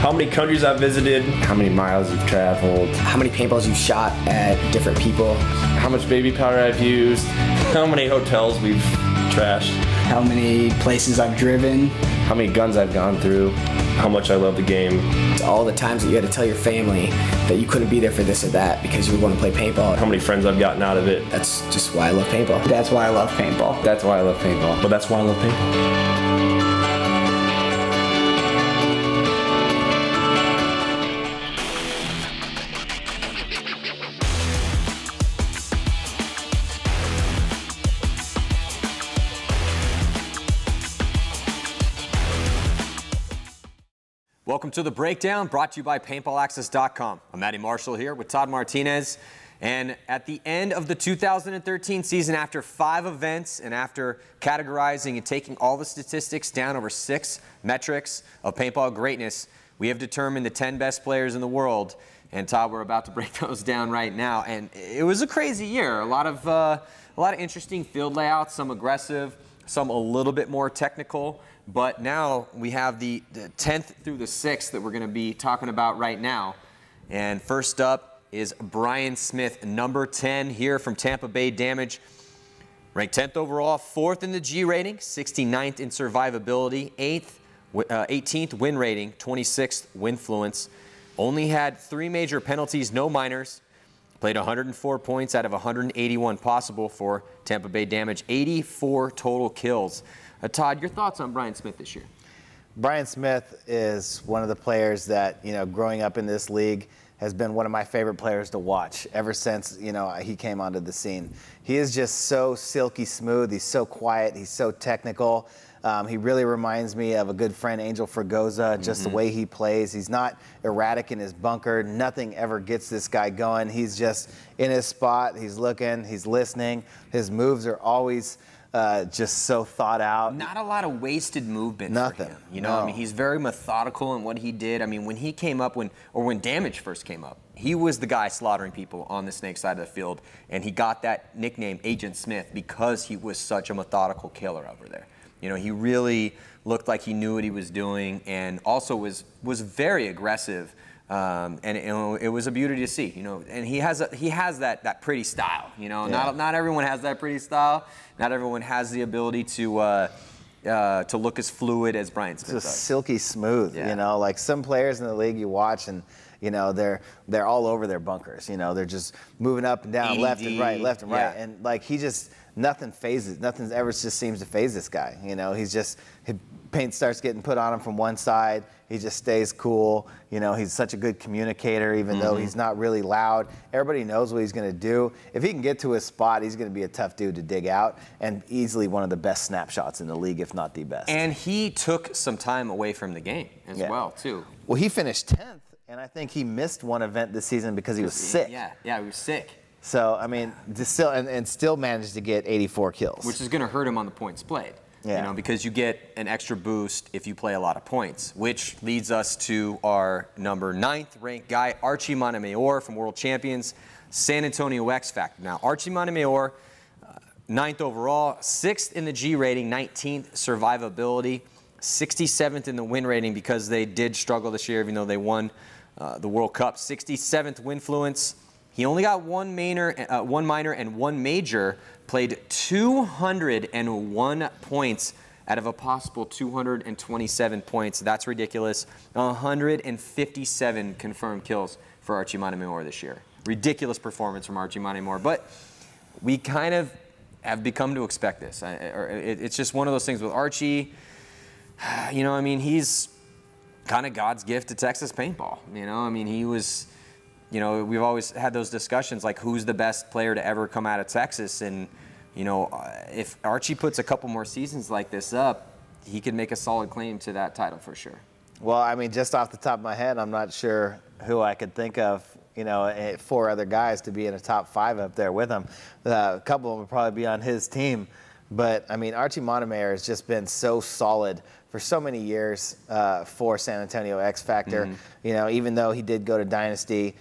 how many countries I've visited, how many miles you've traveled, how many paintballs you've shot at different people, how much baby powder I've used, how many hotels we've trashed, how many places I've driven, how many guns I've gone through, how much I love the game. It's all the times that you had to tell your family that you couldn't be there for this or that because you were going to play paintball. How many friends I've gotten out of it. That's just why I love paintball. That's why I love paintball. That's why I love paintball. But that's why I love paintball. Welcome to The Breakdown, brought to you by PaintballAccess.com. I'm Matty Marshall here with Todd Martinez. And at the end of the 2013 season, after 5 events and after categorizing and taking all the statistics down over 6 metrics of paintball greatness, we have determined the 10 best players in the world. And Todd, we're about to break those down right now. And it was a crazy year. A lot of interesting field layouts, some aggressive, some a little bit more technical. But now we have the 10th through the 6th that we're going to be talking about right now. And first up is Brian Smith, number 10 here from Tampa Bay Damage. Ranked 10th overall, 4th in the G rating, 69th in survivability, 18th win rating, 26th winfluence. Only had 3 major penalties, no minors. Played 104 points out of 181 possible for Tampa Bay Damage, 84 total kills. Todd, your thoughts on Brian Smith this year? Brian Smith is one of the players that, growing up in this league has been one of my favorite players to watch ever since, he came onto the scene. He is just so silky smooth. He's so quiet. He's so technical. He really reminds me of a good friend, Angel Fragoza, just the way he plays. He's not erratic in his bunker. Nothing ever gets this guy going. He's just in his spot. He's looking. He's listening. His moves are always just so thought out. Not a lot of wasted movement Nothing. for him. I mean, he's very methodical in what he did. I mean, when he came up, when Damage first came up, he was the guy slaughtering people on the snake side of the field, and he got that nickname Agent Smith because he was such a methodical killer over there. He really looked like he knew what he was doing, and also was very aggressive. And it was a beauty to see, and he has that pretty style, Not everyone has that pretty style. Not everyone has the ability to look as fluid as Brian Smith does. Just silky smooth, like some players in the league you watch and they're all over their bunkers, they're just moving up and down, left and right, and like nothing ever just seems to faze this guy. His paint starts getting put on him from one side. He just stays cool. He's such a good communicator, even though he's not really loud. Everybody knows what he's going to do. If he can get to his spot, he's going to be a tough dude to dig out, and easily one of the best snapshots in the league, if not the best. And he took some time away from the game as well, too. Well, he finished 10th, and I think he missed one event this season because he was sick. Yeah, he was sick. So, I mean, still managed to get 84 kills. Which is going to hurt him on the points played. Because you get an extra boost if you play a lot of points, which leads us to our number 9th ranked guy, Archie Monami from World Champions, San Antonio X Factor. Now, Archie Monami, 9th overall, 6th in the G rating, 19th survivability, 67th in the win rating because they did struggle this year, even though they won the World Cup, 67th winfluence. He only got one minor and one major, played 201 points out of a possible 227 points. That's ridiculous. 157 confirmed kills for Archie Monami this year. Ridiculous performance from Archie Monami, but we kind of have become to expect this. It's just one of those things with Archie. I mean, he's kind of God's gift to Texas paintball. I mean, he was... we've always had those discussions like who's the best player to ever come out of Texas. And, if Archie puts a couple more seasons like this up, he could make a solid claim to that title for sure. Well, I mean, just off the top of my head, I'm not sure who I could think of, 4 other guys to be in a top 5 up there with him. A couple of them would probably be on his team. But, I mean, Archie Monami has just been so solid for so many years for San Antonio X Factor. Even though he did go to Dynasty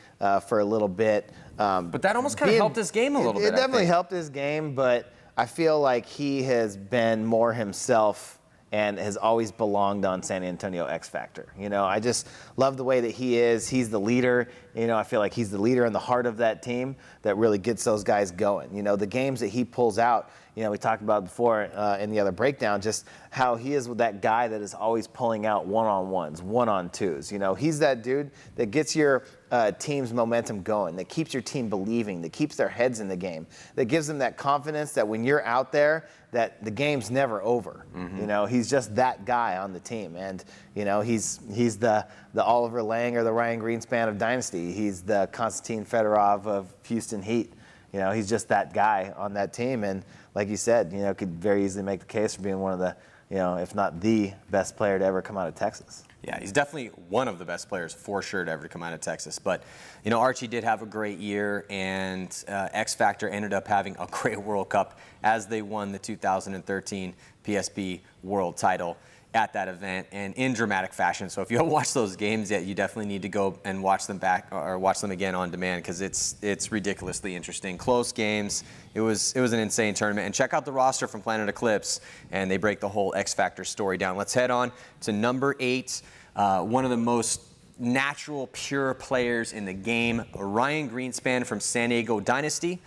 for a little bit. But that almost kind of helped his game a little bit. It definitely helped his game, but I feel like he has been more himself and has always belonged on San Antonio X Factor. You know, I just love the way that he is. He's the leader. You know, I feel like he's the leader in the heart of that team that really gets those guys going. You know, the games that he pulls out, you know, we talked about before in the other breakdown, just how he is with that guy that is always pulling out one-on-ones, one-on-twos. You know, he's that dude that gets your team's momentum going, that keeps your team believing, that keeps their heads in the game, that gives them that confidence that when you're out there, that the game's never over. You know, he's just that guy on the team. And, you know, he's the Oliver Lang or the Ryan Greenspan of Dynasty. He's the Konstantin Fedorov of Houston Heat. You know, he's just that guy on that team. And like you said, you know, could very easily make the case for being one of the, you know, if not the best player to ever come out of Texas. Yeah, he's definitely one of the best players for sure to ever come out of Texas. But, you know, Archie did have a great year, and X Factor ended up having a great World Cup as they won the 2013 PSP World title at that event, and in dramatic fashion. So if you haven't watched those games yet, you definitely need to go and watch them back or watch them again on demand, because it's ridiculously interesting. Close games. It was an insane tournament. And check out the roster from Planet Eclipse, and they break the whole X Factor story down. Let's head on to number 8, one of the most natural, pure players in the game, Ryan Greenspan from San Diego Dynasty.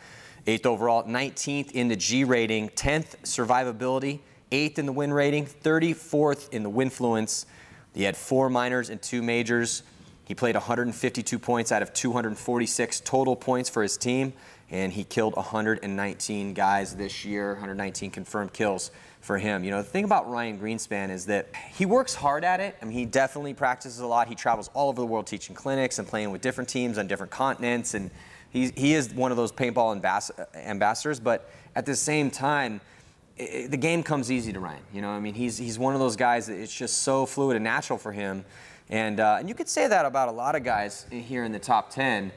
8th overall, 19th in the G rating, 10th survivability, 8th in the win rating, 34th in the Winfluence. He had 4 minors and 2 majors. He played 152 points out of 246 total points for his team, and he killed 119 guys this year, 119 confirmed kills for him. You know, the thing about Ryan Greenspan is that he works hard at it. I mean, he definitely practices a lot. He travels all over the world teaching clinics and playing with different teams on different continents, and he is one of those paintball ambassadors, but at the same time, the game comes easy to Ryan. You know, I mean, he's one of those guys that it's just so fluid and natural for him. And you could say that about a lot of guys here in the top 10.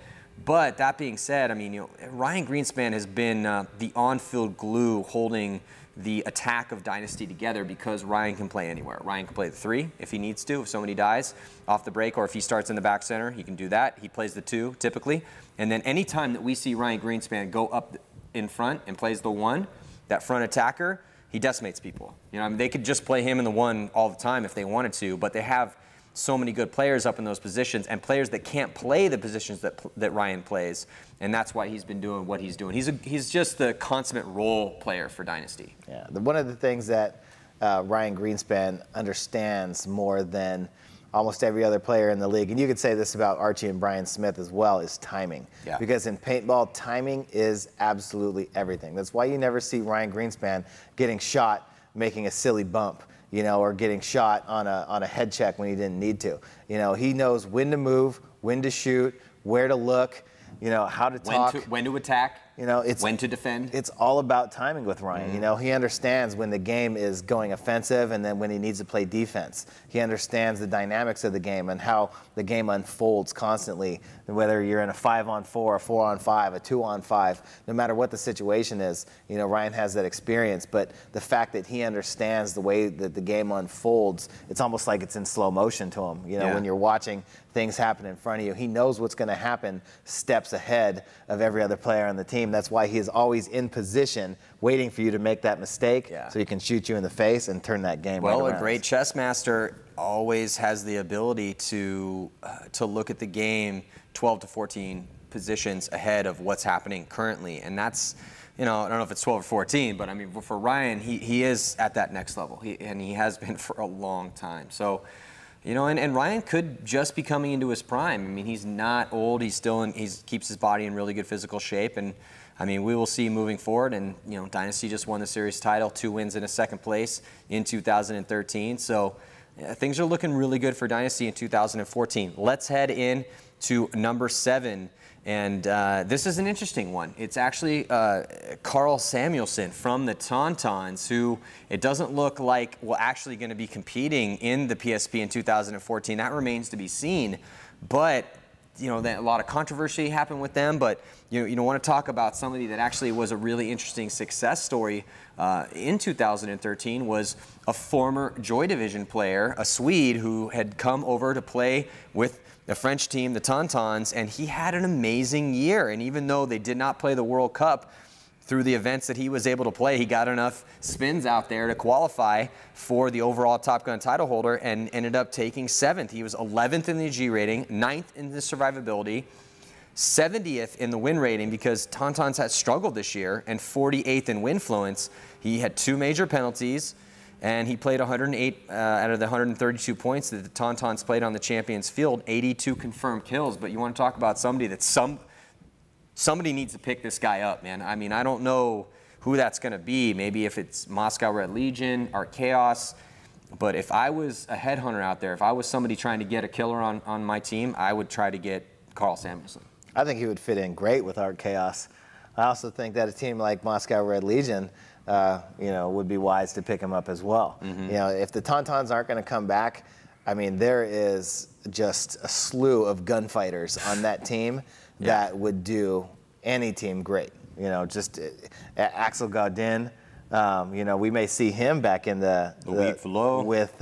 But that being said, I mean, you know, Ryan Greenspan has been the on-field glue holding the attack of Dynasty together, because Ryan can play anywhere. Ryan can play the 3 if he needs to, if somebody dies off the break, or if he starts in the back center, he can do that. He plays the 2 typically. And then any time that we see Ryan Greenspan go up in front and plays the 1, that front attacker, he decimates people. You know, I mean, they could just play him in the 1 all the time if they wanted to, but they have so many good players up in those positions, and players that can't play the positions that Ryan plays, and that's why he's been doing what he's doing. He's just the consummate role player for Dynasty. Yeah, one of the things that Ryan Greenspan understands more than almost every other player in the league, and you could say this about Archie and Brian Smith as well, is timing. Yeah. Because in paintball, timing is absolutely everything. That's why you never see Ryan Greenspan getting shot making a silly bump, you know, or getting shot on a head check when he didn't need to. You know, he knows when to move, when to shoot, where to look, you know, how to talk. When to attack. You know, it's when to defend. It's all about timing with Ryan. You know, he understands when the game is going offensive and then when he needs to play defense. He understands the dynamics of the game and how the game unfolds constantly, whether you're in a 5-on-4, a 4-on-5, a 2-on-5, no matter what the situation is. You know, Ryan has that experience, but the fact that he understands the way that the game unfolds, it's almost like it's in slow motion to him. You know, when you're watching things happen in front of you, he knows what's going to happen steps ahead of every other player on the team. That's why he is always in position, waiting for you to make that mistake, so he can shoot you in the face and turn that game right around. Well, a great chess master always has the ability to look at the game 12 to 14 positions ahead of what's happening currently, and that's, you know, I don't know if it's 12 or 14, but I mean, for Ryan, he is at that next level, and he has been for a long time. So, you know, and Ryan could just be coming into his prime. I mean, he's not old. He's still he keeps his body in really good physical shape. And, I mean, we will see moving forward. And, you know, Dynasty just won the series title, 2 wins and a 2nd place in 2013. So things are looking really good for Dynasty in 2014. Let's head in to number 7. And this is an interesting one. It's actually Carl Samuelson from the Tauntauns, who it doesn't look like will actually going to be competing in the PSP in 2014. That remains to be seen. But, you know, a lot of controversy happened with them. But, you want to talk about somebody that actually was a really interesting success story in 2013 was a former Joy Division player, a Swede who had come over to play with the French team, the Tauntauns, and he had an amazing year. And even though they did not play the World Cup, through the events that he was able to play, he got enough spins out there to qualify for the overall Top Gun title holder and ended up taking 7th. He was 11th in the G rating, 9th in the survivability, 70th in the win rating because Tauntauns has struggled this year, and 48th in winfluence. He had 2 major penalties, and he played 108 out of the 132 points that the Tauntauns played on the Champions Field, 82 confirmed kills. But you want to talk about somebody that somebody needs to pick this guy up, man. I mean, I don't know who that's going to be. Maybe if it's Moscow Red Legion or Chaos. But if I was a headhunter out there, if I was somebody trying to get a killer on my team, I would try to get Carl Samuelson. I think he would fit in great with Art Chaos. I also think that a team like Moscow Red Legion, would be wise to pick him up as well. You know, if the Tauntauns aren't going to come back, I mean, there is just a slew of gunfighters on that team that would do any team great. You know, just Axel Gaudin. We may see him back in the with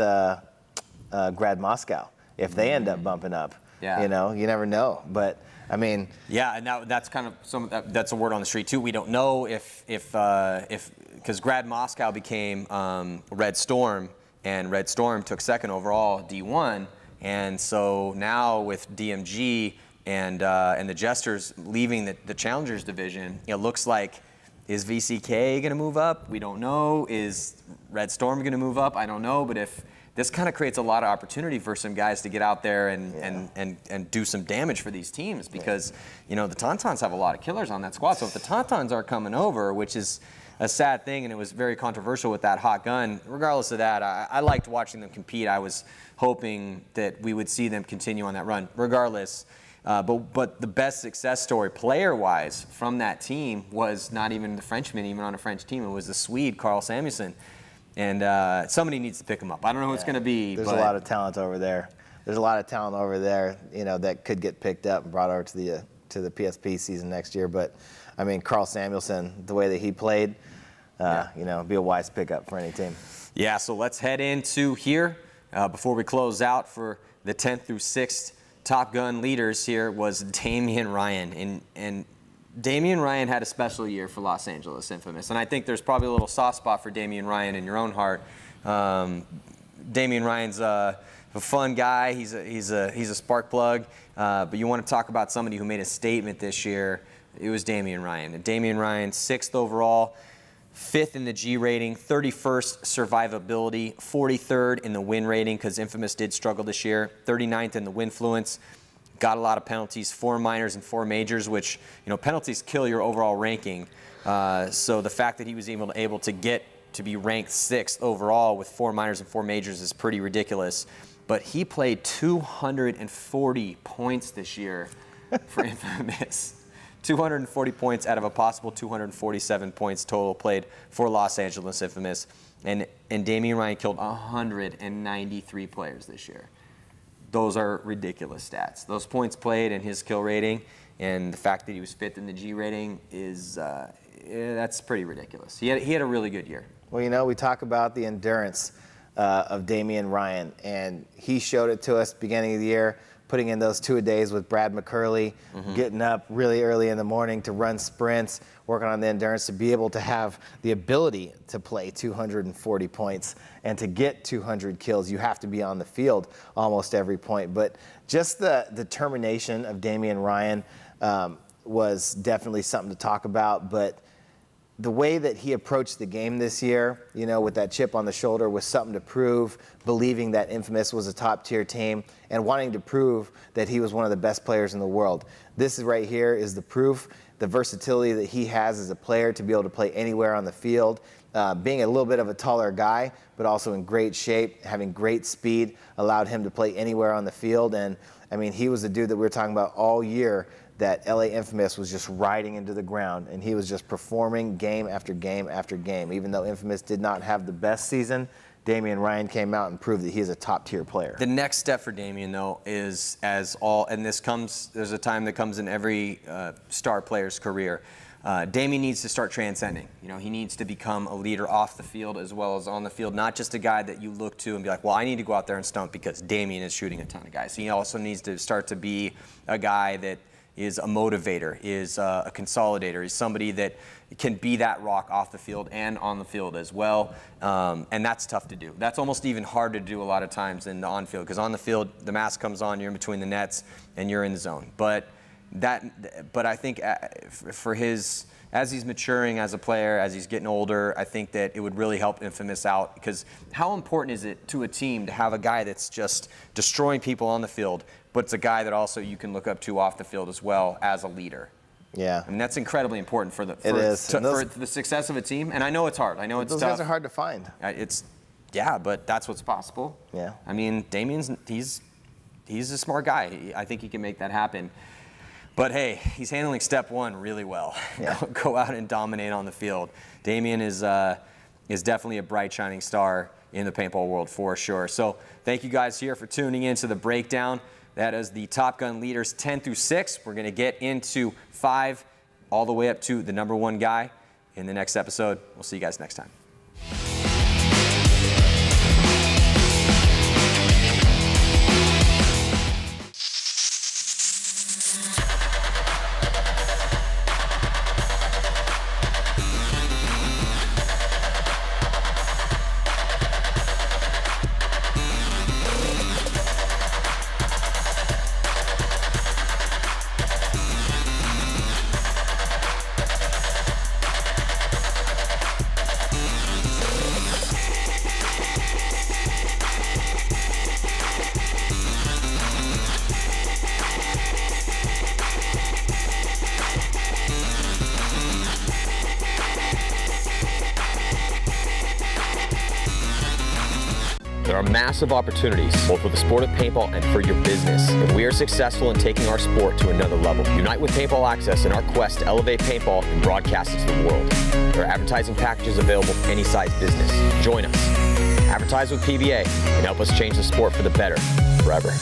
Grad Moscow if they end up bumping up. Yeah. You know, you never know. But I mean, yeah, and that's kind of that's a word on the street too. We don't know if because Grad Moscow became Red Storm, and Red Storm took 2nd overall D1, and so now with DMG and the Jesters leaving the Challengers division, it looks like, is VCK going to move up? We don't know. Is Red Storm going to move up? I don't know. But if this kind of creates a lot of opportunity for some guys to get out there and do some damage for these teams, because the Tauntauns have a lot of killers on that squad. So if the Tauntauns are coming over, which is a sad thing, and it was very controversial with that hot gun, regardless of that, I liked watching them compete. I was hoping that we would see them continue on that run, regardless. But the best success story player-wise from that team was not even the Frenchman, even on a French team. It was the Swede, Carl Samuelson. And somebody needs to pick him up. I don't know who it's going to be. There's a lot of talent over there. There's a lot of talent over there, that could get picked up and brought over to the PSP season next year. But, I mean, Carl Samuelson, the way that he played, be a wise pickup for any team. Yeah, so let's head into here before we close out for the 10th through 6th Top Gun leaders here was Damien Ryan. And Damien Ryan had a special year for Los Angeles Infamous. And I think there's probably a little soft spot for Damien Ryan in your own heart. Damien Ryan's a fun guy. He's a spark plug. But you want to talk about somebody who made a statement this year. It was Damien Ryan. And Damien Ryan, 6th overall, 5th in the G rating, 31st survivability, 43rd in the win rating because Infamous did struggle this year, 39th in the winfluence. Got a lot of penalties, 4 minors and 4 majors, which, penalties kill your overall ranking. So the fact that he was able to get to be ranked 6th overall with 4 minors and 4 majors is pretty ridiculous. But he played 240 points this year for Infamous. 240 points out of a possible 247 points total played for Los Angeles Infamous. And Damien Ryan killed 193 players this year. Those are ridiculous stats. Those points played and his kill rating, and the fact that he was 5th in the G rating is that's pretty ridiculous. He had a really good year. Well, we talk about the endurance of Damien Ryan, and he showed it to us beginning of the year, putting in those 2-a-days with Brad McCurley, getting up really early in the morning to run sprints, working on the endurance to be able to have the ability to play 240 points and to get 200 kills. You have to be on the field almost every point. But just the determination of Damien Ryan was definitely something to talk about. But the way that he approached the game this year, with that chip on the shoulder, was something to prove, believing that Infamous was a top-tier team and wanting to prove that he was one of the best players in the world. This is right here is the proof, the versatility that he has as a player to be able to play anywhere on the field, being a little bit of a taller guy, but also in great shape, having great speed, allowed him to play anywhere on the field. And, I mean, he was the dude that we were talking about all year that LA Infamous was just riding into the ground, and he was just performing game after game after game. Even though Infamous did not have the best season, Damien Ryan came out and proved that he is a top-tier player. The next step for Damien, though, is there's a time that comes in every star player's career. Damien needs to start transcending. He needs to become a leader off the field as well as on the field, not just a guy that you look to and be like, well, I need to go out there and stump because Damien is shooting a ton of guys. He also needs to start to be a guy that is a motivator, is a consolidator, is somebody that can be that rock off the field and on the field as well. And that's tough to do. That's almost even harder to do a lot of times than the on-field, because on the field, the mask comes on, you're in between the nets, and you're in the zone. But I think for his, as he's maturing as a player, as he's getting older, I think that it would really help him miss out, because how important is it to a team to have a guy that's just destroying people on the field, but it's a guy that also you can look up to off the field as well as a leader? Yeah. I mean, that's incredibly important for the success of a team. And I know it's hard. I know it's tough. Those guys are hard to find. Yeah, but that's what's possible. Yeah. I mean, Damien's he's a smart guy. I think he can make that happen. But hey, he's handling step one really well. Yeah. Go out and dominate on the field. Damien is definitely a bright, shining star in the paintball world for sure. So thank you guys here for tuning in to the breakdown. That is the Top Gun leaders 10 through 6. We're going to get into 5 all the way up to the #1 guy in the next episode. We'll see you guys next time. There are massive opportunities, both with the sport of paintball and for your business. If we are successful in taking our sport to another level, unite with Paintball Access in our quest to elevate paintball and broadcast it to the world. There are advertising packages available for any size business. Join us. Advertise with PBA and help us change the sport for the better, forever.